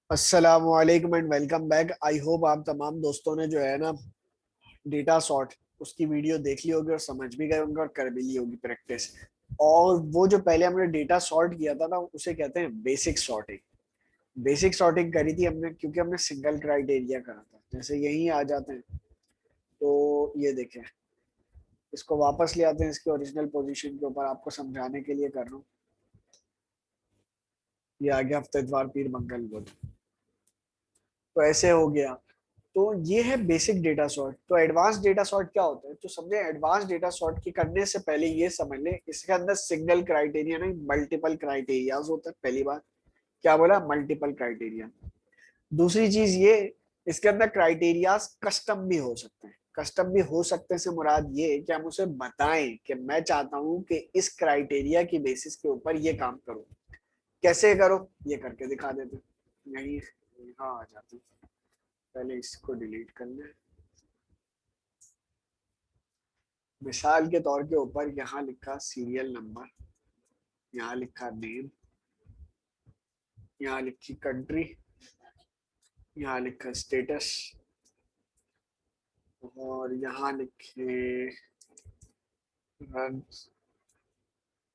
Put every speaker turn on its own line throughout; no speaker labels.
अस्सलामुअलैकुम and welcome back. I hope आप तमाम दोस्तों ने जो है ना डेटा सॉर्ट उसकी वीडियो देख ली होगी और समझ भी गए होंगे और कर भी ली होगी प्रैक्टिस। और वो जो पहले हमने डेटा सॉर्ट किया था ना उसे कहते हैं बेसिक सॉर्टिंग। बेसिक सॉर्टिंग करी थी हमने क्योंकि हमने सिंगल क्राइटेरिया करा था। जैसे यही आ जाते हैं तो ये देखें, इसको वापस ले आते हैं इसके ओरिजिनल पोजीशन के ऊपर, आपको समझाने के लिए कर रहा हूँ। ये आ गया हफ्ते इतवार पीर मंगल बुध, तो ऐसे हो गया। तो ये है बेसिक डेटा सॉर्ट। तो एडवांस डेटा सॉर्ट क्या होता है, तो समझे एडवांस डेटा सॉर्ट के करने से पहले ये समझ ले इसके अंदर सिंगल क्राइटेरिया नहीं मल्टीपल क्राइटेरियाज होता है। पहली बात क्या बोला, मल्टीपल क्राइटेरिया। दूसरी चीज ये, इसके अंदर क्राइटेरियाज कस्टम भी हो सकते हैं। कस्टम भी हो सकते हैं से मुराद ये है कि हम उसे बताएं कि मैं चाहता हूं कि इस क्राइटेरिया की बेसिस के ऊपर ये काम करो। कैसे करो ये करके दिखा देते हैं। यही यहाँ आ जाते हैं। पहले इसको डिलीट कर ले। मिसाल के तौर के ऊपर यहाँ लिखा सीरियल नंबर, यहाँ लिखा नेम, यहाँ लिखी कंट्री, यहाँ लिखा स्टेटस, और यहाँ लिखे रन,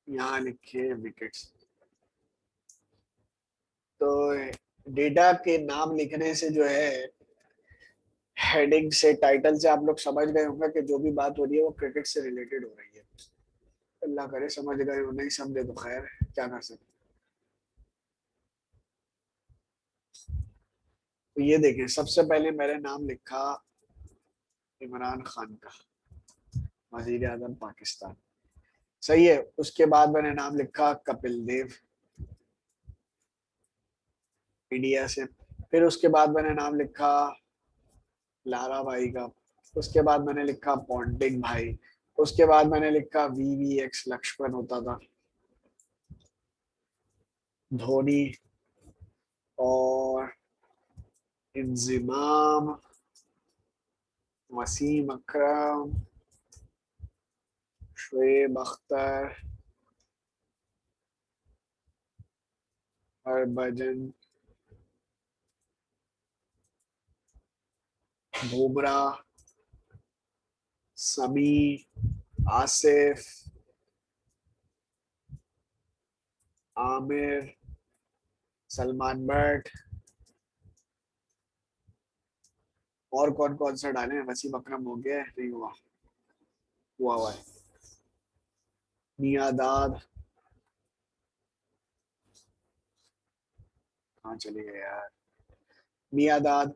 यहाँ लिखे विकेट्स। तो डेटा के नाम लिखने से जो है, हेडिंग से टाइटल से आप लोग समझ गए होंगे कि जो भी बात हो रही है वो क्रिकेट से रिलेटेड हो रही है। अल्लाह करे समझ गए हो, नहीं समझे तो खैर क्या कर सकते। तो ये देखें, सबसे पहले मैंने नाम लिखा इमरान खान का, वजीर आजम पाकिस्तान। सही है। उसके बाद मैंने नाम लिखा कपिल देव, इंडिया से। फिर उसके बाद मैंने नाम लिखा लारा भाई का। उसके बाद मैंने लिखा पॉन्टिंग भाई। उसके बाद मैंने लिखा VVX लक्ष्मण होता था, धोनी, और इंजिमाम, वसीम अकरम, शुएब अख्तर, हरभजन, बुमराह, समी, आसिफ, आमिर, सलमान बट। और कौन कौन सा डाले हैं, वसीम अकरम हो गया नहीं हुआ, हुआ है, मियादाद, कहाँ चले गए यार, मियादाद।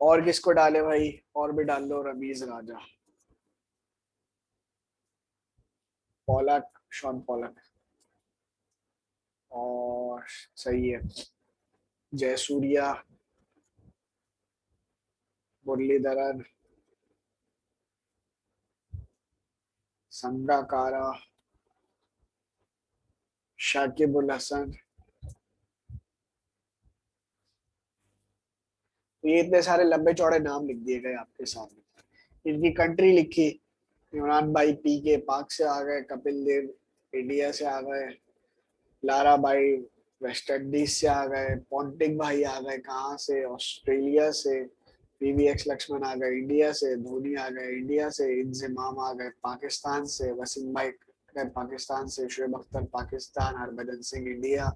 और किसको डाले भाई, और भी डाल लो, रमीज राजा, पॉलक, शॉन पॉलक, और सही है, जयसूर्या, मुरलीधरन, संगाकारा, शाकिब उल हसन। तो ये इतने सारे लंबे चौड़े नाम लिख दिए गए आपके सामने। इनकी कंट्री लिखी, इमरान भाई PK पाक से आ गए, कपिल देव इंडिया से आ गए, लारा भाई वेस्ट इंडीज से आ गए, पॉन्टिंग भाई आ गए कहाँ से, ऑस्ट्रेलिया से, VVX लक्ष्मण आ गए इंडिया से, धोनी आ गए इंडिया से, इंजमाम आ गए पाकिस्तान से, वसीम भाई गए पाकिस्तान से, Shoaib Akhtar Pakistan, Harbhajan Singh India,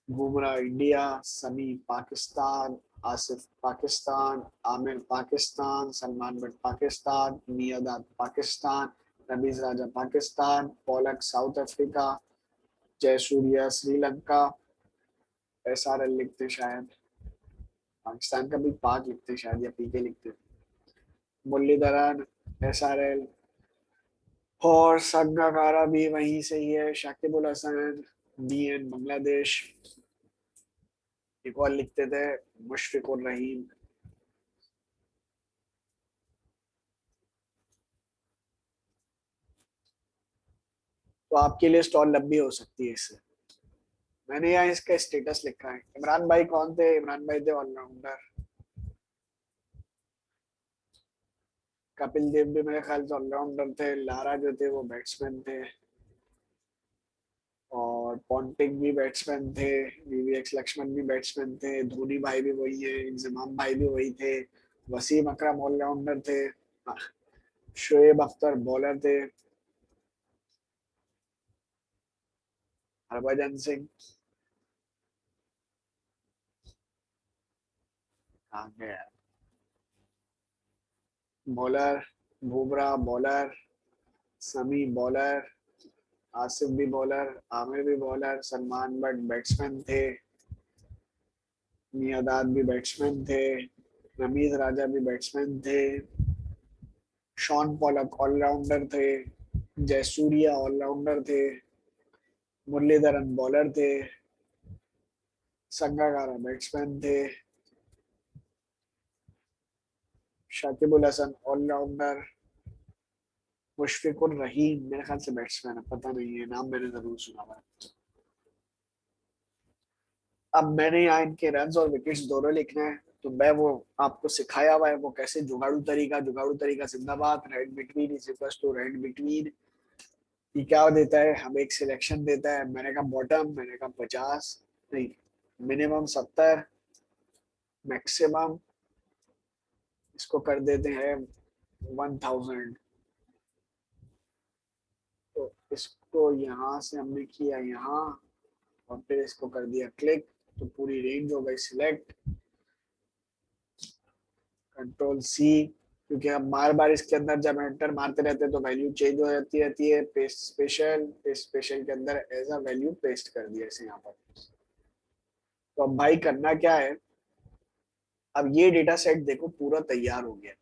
Bumrah India, Sami Pakistan, Asif Pakistan, Amir Pakistan, Salman Butt Pakistan, Miandad Pakistan, Rameez Raja Pakistan, Pollock South Africa, Jayasuriya Sri Lanka. SRL लिखते शायद, पाकिस्तान का भी पाक लिखते शायद, या PK लिखते। मुरलीधरन SRL, और संगाकारा भी वहीं से ही है, शाकिब उल हसन BN बांग्लादेश। एक और लिखते थे मुशफिक उर रहीम। तो आपकी लिस्ट और लंबी हो सकती है इससे। मैंने यहाँ इसका स्टेटस लिखा है। इमरान भाई कौन थे, इमरान भाई थे ऑलराउंडर। कपिल देव भी मेरे ख्याल से ऑलराउंडर थे, लारा जो थे वो बैट्समैन थे, और और पॉन्टिंग भी बैट्समैन थे, वीवीएक्स लक्ष्मण भी बैट्समैन थे, धोनी भाई भी वही है, इंजमाम भाई भी वही थे, वसीम अकरम ऑलराउंडर थे, शोएब अख्तर बॉलर थे, हरभजन सिंह कहाँ गए यार, बॉलर, बुमराह बॉलर, समी बॉलर, आसिफ भी बॉलर, आमिर भी बॉलर, सलमान बट बैट्समैन थे, मियादाद भी बैट्समैन थे, रमीज राजा भी बैट्समैन थे, शॉन पॉलक ऑलराउंडर थे, जयसूर्या ऑलराउंडर थे, मुरलीधरन बॉलर थे, संगाकारा बैट्समैन थे, शाकिबुल हसन ऑलराउंडर, मुशफिकुर रहीम मेरे ख्याल से बैट्समैन है, पता नहीं है, नाम मैंने जरूर सुना हुआ है। अब मैंने यहाँ इनके रन्स और विकेट्स दोनों लिखने हैं, तो मैं वो आपको सिखाया हुआ है वो कैसे, जुगाड़ू तरीका जिंदाबाद, right between is equals to right between. ये क्या देता है, हमें एक सिलेक्शन देता है, मैंने कहा बॉटम, मैंने कहा 50, नहीं मिनिमम 70, मैक्सिमम इसको कर देते हैं 1000। तो इसको यहाँ से हमने किया यहाँ, और फिर इसको कर दिया क्लिक, तो पूरी रेंज हो गई सिलेक्ट, कंट्रोल सी, क्योंकि हम बार बार इसके अंदर जब एंटर मारते रहते हैं तो वैल्यू चेंज हो जाती रहती है, पेस्ट स्पेशल, पेस्ट स्पेशल के अंदर एज अ वैल्यू पेस्ट कर दिया इसे यहाँ पर। तो अब भाई करना क्या है, अब ये डेटा सेट देखो पूरा तैयार हो गया,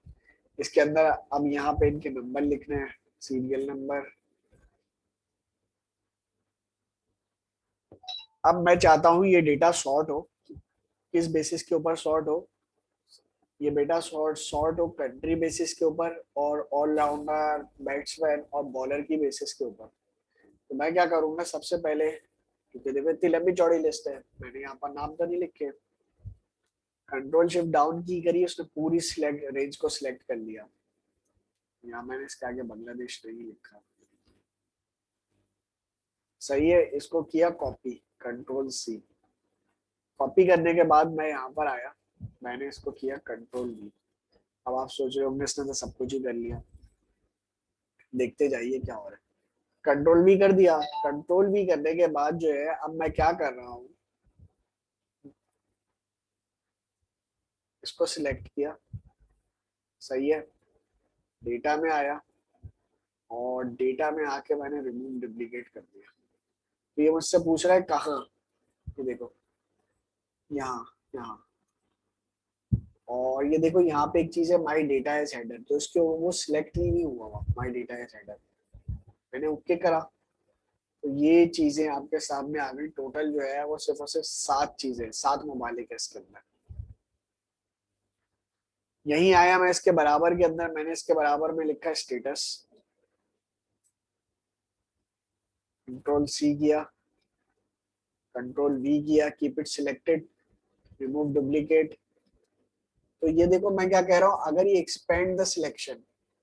इसके अंदर अब यहाँ पे इनके नंबर लिखने हैं, सीरियल नंबर। अब मैं चाहता हूँ ये डेटा सॉर्ट हो, किस बेसिस के ऊपर सॉर्ट हो, ये बेटा सॉर्ट सॉर्ट हो कंट्री बेसिस के ऊपर, और ऑलराउंडर, बैट्समैन और बॉलर की बेसिस के ऊपर। तो मैं क्या करूंगा सबसे पहले, क्योंकि देखो इतनी लंबी चौड़ी लिस्ट है, मैंने यहाँ पर नाम तो नहीं लिखे, कंट्रोल शिफ्ट डाउन की करी, उसने पूरी सिलेक्ट रेंज को सिलेक्ट कर लिया, यहाँ मैंने इसके आगे बांग्लादेश नहीं लिखा, सही है, इसको किया कॉपी, कंट्रोल सी, कॉपी करने के बाद मैं यहाँ पर आया, मैंने इसको किया कंट्रोल वी। अब आप सोच रहे होंगे इसने तो सब कुछ ही कर लिया, देखते जाइए क्या हो रहा है। कंट्रोल वी कर दिया, कंट्रोल वी करने के बाद जो है अब मैं क्या कर रहा हूँ, इसको सिलेक्ट किया, सही है, डेटा में आया, और डेटा में आके मैंने रिमूव डुप्लीकेट कर दिया। तो ये मुझसे पूछ रहा है कहाँ, ये देखो यहाँ, यहाँ, और ये देखो यहाँ पे एक चीज है माई डेटा एज हेडर, तो इसके वो सिलेक्ट ही नहीं हुआ माई डेटा एज हेडर, मैंने ओके करा, तो ये चीजें आपके सामने आ गई, टोटल जो है वो सिर्फ और सिर्फ 7 चीजें, 7 ममालिक है इसके अंदर। यही आया मैं इसके बराबर के अंदर, मैंने इसके बराबर में लिखा स्टेटस, कंट्रोल सी किया, कंट्रोल वी किया, keep it selected, remove duplicate. तो ये देखो मैं क्या कह रहा हूँ, अगर ये एक्सपेंड द सिलेक्शन,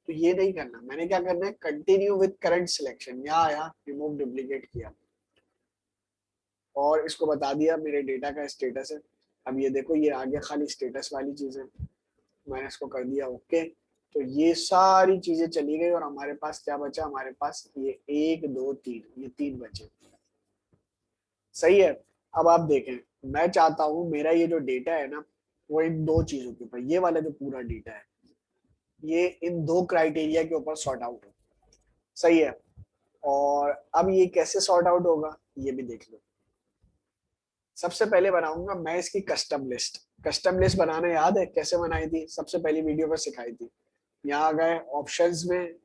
तो ये नहीं करना, मैंने क्या करना है, कंटिन्यू विद करंट सिलेक्शन, यहाँ आया रिमूव डुप्लीकेट किया, और इसको बता दिया मेरे डेटा का स्टेटस है। अब ये देखो ये आगे खाली स्टेटस वाली चीजें, मैंने इसको कर दिया ओके, तो ये सारी चीजें चली गई, और हमारे पास क्या बचा, हमारे पास ये 1 2 3, ये 3 बचे, सही है। अब आप देखें, मैं चाहता हूं मेरा ये जो डेटा है ना, वो इन 2 चीजों के ऊपर, ये वाला जो पूरा डेटा है, ये इन 2 क्राइटेरिया के ऊपर सॉर्ट आउट हो, सही है। और अब ये कैसे सॉर्ट आउट होगा ये भी देख लो, सबसे पहले बनाऊंगा मैं इसकी कस्टम लिस्ट। कस्टम लिस्ट बनाना याद है कैसे बनाई थी, सबसे पहली वीडियो में सिखाई थी। यहाँ गए ऑप्शंस में,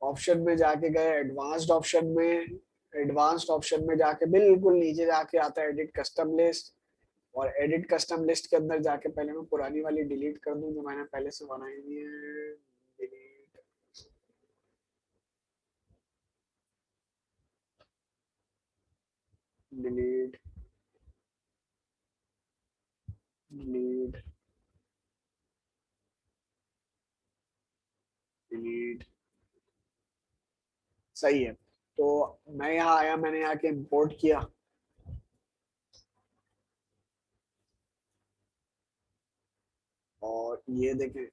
ऑप्शन में जाके गए एडवांस्ड ऑप्शन में, एडवांस्ड ऑप्शन में जाके बिल्कुल नीचे जाके आता है एडिट कस्टम लिस्ट, और एडिट कस्टम लिस्ट के अंदर जाके पहले मैं पुरानी वाली डिलीट कर दूं जो मैंने पहले से बनाई हुई है, डिलीट, डिलीट, डिलीट, डिलीट, सही है। तो मैं यहाँ आया, मैंने यहाँ के इंपोर्ट किया, और ये देखें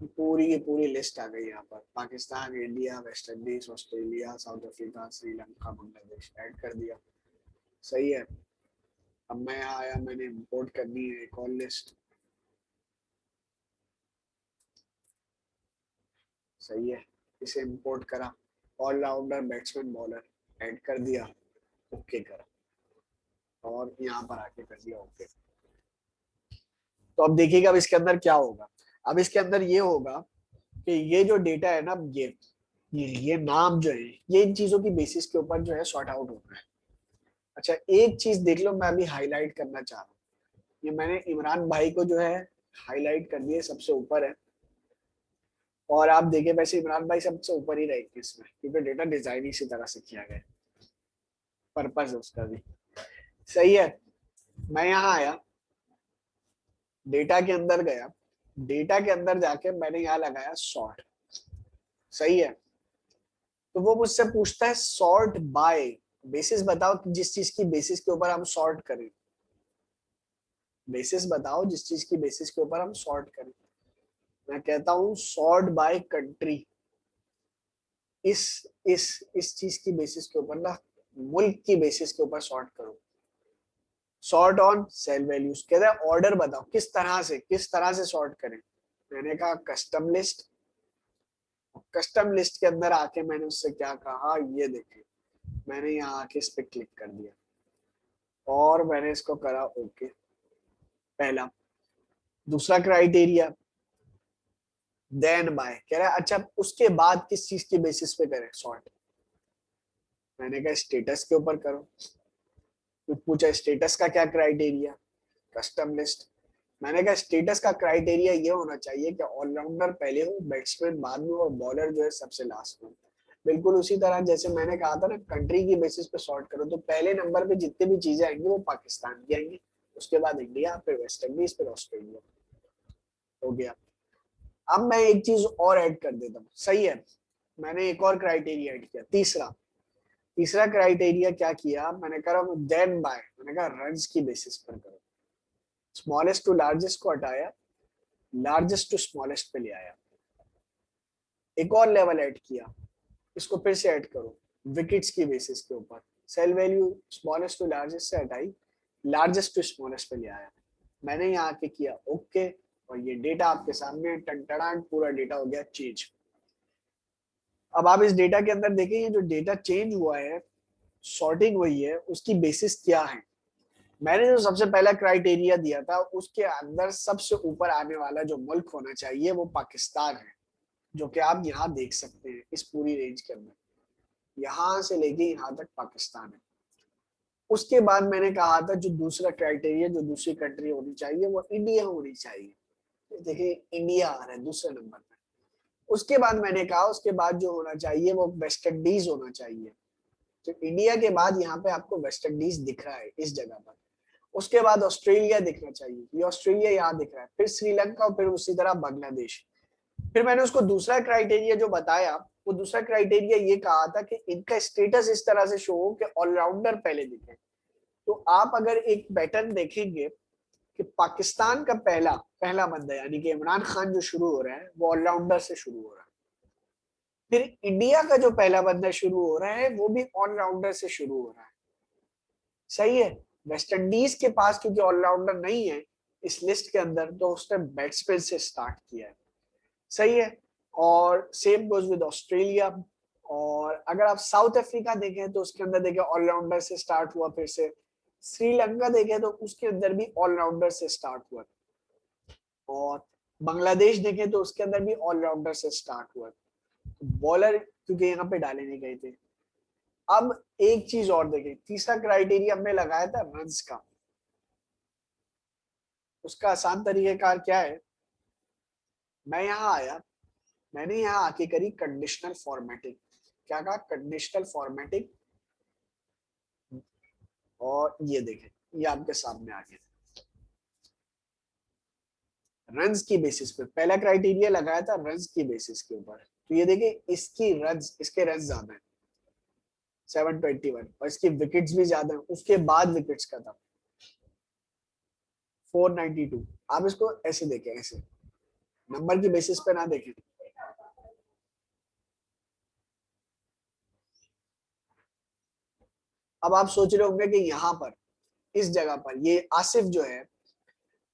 पूरी की पूरी लिस्ट आ गई यहाँ पर। Pakistan, India, West Indies, Australia, south Africa, Sri Lanka, Bangladesh add कर दिया। सही है। अब मैं यहाँ आया, मैंने इंपोर्ट करनी है एक और लिस्ट। सही है, इसे इंपोर्ट करा, ऑलराउंडर, बैट्समैन, बॉलर ऐड कर दिया, ओके करा, और यहाँ पर आके कर दिया ओके। तो अब देखिएगा अब इसके अंदर क्या होगा। अब इसके अंदर ये होगा कि ये जो डेटा है ना, ये नाम जो है, ये इन चीजों की बेसिस के ऊपर जो है सॉर्ट आउट होना है। अच्छा एक चीज देख लो, मैं अभी हाईलाइट करना चाह रहा हूँ, ये मैंने इमरान भाई को जो है हाईलाइट कर दिया, सबसे ऊपर है। और आप देखिए वैसे इमरान भाई सबसे ऊपर ही रहेंगे इसमें, क्योंकि डेटा डिजाइन इसी तरह से किया गया है, पर्पज है उसका भी। सही है। मैं यहाँ आया, डेटा के अंदर गया, डेटा के अंदर जाके मैंने यहाँ लगाया सॉर्ट। सही है। तो वो मुझसे पूछता है सॉर्ट बाय, बेसिस बताओ कि जिस चीज की बेसिस के ऊपर हम सॉर्ट करें, बेसिस बताओ जिस चीज की बेसिस के ऊपर हम सॉर्ट करें। मैं कहता हूं सॉर्ट बाय कंट्री। इस इस चीज की बेसिस के ऊपर ना, मुल्क की बेसिस के ऊपर सॉर्ट करो। सॉर्ट ऑन सेल वैल्यूज, कहता है ऑर्डर बताओ किस तरह से सॉर्ट करें। मैंने कहा कस्टम लिस्ट। कस्टम लिस्ट के अंदर आके मैंने उससे क्या कहा, ये देखिए मैंने यहाँ आके इस पे क्लिक कर दिया और मैंने इसको करा ओके। पहला। दूसरा क्राइटेरिया देन बाय, कह रहा है अच्छा उसके बाद किस चीज के बेसिस पे करें सॉर्ट। मैंने कहा स्टेटस के ऊपर करो। तो पूछा स्टेटस का क्या क्राइटेरिया, कस्टम लिस्ट। मैंने कहा स्टेटस का क्राइटेरिया ये होना चाहिए कि ऑलराउंडर पहले हो, बैट्समैन बाद में, और बॉलर जो है सबसे लास्ट में। बिल्कुल उसी तरह जैसे मैंने कहा था ना, कंट्री की बेसिस पे सॉर्ट करो, तो पहले नंबर पे जितनी भी चीजें आएंगी वो पाकिस्तान की आएंगी, उसके बाद इंडिया, फिर वेस्ट इंडीज, फिर ऑस्ट्रेलिया। हो गया। अब मैं एक चीज और ऐड कर देता हूँ। सही है। मैंने एक और क्राइटेरिया ऐड किया, तीसरा। तीसरा क्राइटेरिया क्या किया, मैंने कहा देन बाय, मैंने कहा रन्स की बेसिस पर करो। स्मॉलेस्ट टू लार्जेस्ट को हटाया, लार्जेस्ट टू स्मॉलेस्ट पे ले आया। एक और लेवल ऐड किया, इसको फिर से ऐड करो विकेट्स की बेसिस के ऊपर। Cell value smallest to largest से हटाई, लार्जेस्ट टू स्मॉलेस्ट पे ले आया। मैंने यहाँ आके किया ओके, और ये डेटा आपके सामने टंटड़ांट पूरा डेटा हो गया चेंज। अब आप इस डेटा के अंदर देखें, ये जो डेटा चेंज हुआ है, सॉर्टिंग हुई है, उसकी बेसिस क्या है। मैंने जो सबसे पहला क्राइटेरिया दिया था उसके अंदर सबसे ऊपर आने वाला जो मुल्क होना चाहिए वो पाकिस्तान है, जो कि आप यहाँ देख सकते हैं इस पूरी रेंज के अंदर, यहाँ से लेके यहाँ तक पाकिस्तान है। उसके बाद मैंने कहा था जो दूसरा क्राइटेरिया, जो दूसरी कंट्री होनी चाहिए वो इंडिया होनी चाहिए। देखिए इंडिया आ रहा है दूसरे नंबर पर। उसके बाद मैंने कहा उसके बाद जो होना चाहिए वो वेस्ट इंडीज होना चाहिए। तो इंडिया के बाद यहाँ पे आपको वेस्ट इंडीज दिख रहा है इस जगह पर। उसके बाद ऑस्ट्रेलिया दिखना चाहिए, ये ऑस्ट्रेलिया यहाँ दिख रहा है, फिर श्रीलंका, और फिर उसी तरह बांग्लादेश। फिर मैंने उसको दूसरा क्राइटेरिया जो बताया, वो दूसरा क्राइटेरिया ये कहा था कि इनका स्टेटस इस तरह से शो हो कि ऑलराउंडर पहले दिखे। तो आप अगर एक पैटर्न देखेंगे कि पाकिस्तान का पहला पहला बंदा यानी कि इमरान खान जो शुरू हो रहा है वो ऑलराउंडर से शुरू हो रहा है। फिर इंडिया का जो पहला बंदा शुरू हो रहा है वो भी ऑलराउंडर से शुरू हो रहा है। सही है। वेस्ट इंडीज के पास क्योंकि ऑलराउंडर नहीं है इस लिस्ट के अंदर, तो उसने बैट्समैन से स्टार्ट किया है। सही है। और सेम गोज विद ऑस्ट्रेलिया। और अगर आप साउथ अफ्रीका देखें तो उसके अंदर देखें ऑलराउंडर से स्टार्ट हुआ, फिर से श्रीलंका देखें तो उसके अंदर भी ऑलराउंडर से स्टार्ट हुआ, और बांग्लादेश देखें तो उसके अंदर भी ऑलराउंडर से स्टार्ट हुआ। बॉलर क्योंकि यहाँ पे डाले नहीं गए थे। अब एक चीज और देखें, तीसरा क्राइटेरिया हमने लगाया था रन्स का। उसका आसान तरीकेकार क्या है, मैं यहाँ आया, मैंने यहाँ आके करी कंडीशनल फॉर्मेटिंग। क्या कहा, कंडीशनल फॉर्मेटिंग। और ये देखें, ये आपके सामने आ गया रन्स की बेसिस पे। पहला क्राइटेरिया लगाया था रन्स की बेसिस के ऊपर, तो ये देखिए इसकी रन्स, इसके रन्स ज्यादा है। 721, और इसकी विकेट्स भी ज्यादा है, उसके बाद विकेट्स का था 492। आप इसको ऐसे देखें, ऐसे नंबर की बेसिस पे ना देखें। अब आप सोच रहे होंगे कि यहाँ पर इस जगह पर ये आसिफ जो है,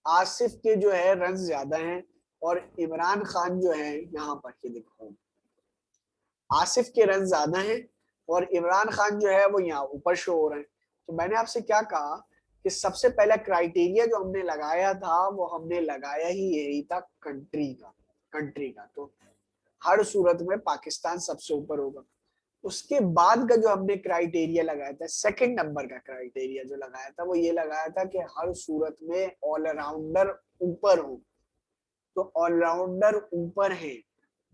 आसिफ के जो है रन ज्यादा हैं, और इमरान खान जो है यहाँ पर, ये देखो आसिफ के रन ज्यादा हैं और इमरान खान जो है वो यहाँ ऊपर शो हो रहे हैं। तो मैंने आपसे क्या कहा कि सबसे पहला क्राइटेरिया जो हमने लगाया था वो हमने लगाया ही यही था, कंट्री का। तो हर सूरत में पाकिस्तान सबसे ऊपर होगा। उसके बाद का जो हमने क्राइटेरिया लगाया था, सेकंड नंबर का क्राइटेरिया जो लगाया था, वो ये लगाया था कि हर सूरत में ऑलराउंडर ऊपर हो। तो ऑलराउंडर ऊपर है,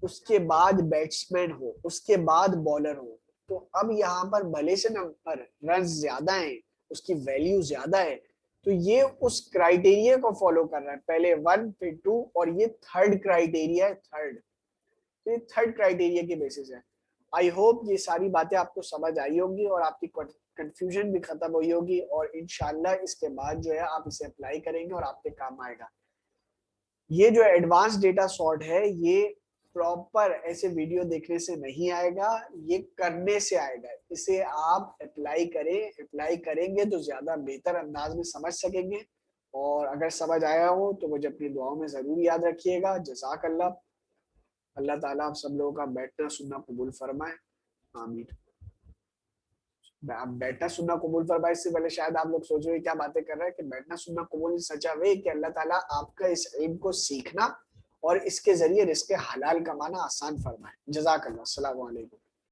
उसके बाद बैट्समैन हो, उसके बाद बॉलर हो। तो अब यहाँ पर भले से नंबर रन ज्यादा है, उसकी वैल्यू ज्यादा है, तो ये उस क्राइटेरिया को फॉलो कर रहा है, पहले 1 फिर 2, और ये थर्ड क्राइटेरिया है, थर्ड। तो ये थर्ड क्राइटेरिया की बेसिस है। आई होप ये सारी बातें आपको समझ आई होंगी और आपकी कंफ्यूजन भी खत्म हुई होगी, और इंशाल्लाह इसके बाद जो है आप इसे अप्लाई करेंगे और आपके काम आएगा। ये जो एडवांस डेटा सॉर्ट है, ये प्रॉपर ऐसे वीडियो देखने से नहीं आएगा, ये करने से आएगा। इसे आप अप्लाई करें, अप्लाई करेंगे तो ज्यादा बेहतर अंदाज में समझ सकेंगे। और अगर समझ आया हो तो मुझे अपनी दुआओं में जरूर याद रखिएगा। जज़ाक अल्लाह। अल्लाह ताला आप सब लोगों का बैठना सुनना कबूल फरमाए, आमीन। आप बैठना सुनना कबूल फरमाए, इससे पहले शायद आप लोग सोच रहे हैं क्या बातें कर रहे हैं, कि बैठना सुनना कबूल इन सच अ वे कि अल्लाह ताला आपका इस इल्म को सीखना और इसके जरिए रिस्क हलाल कमाना आसान फरमाए। जज़ाक अल्लाह। अस्सलाम वालेकुम।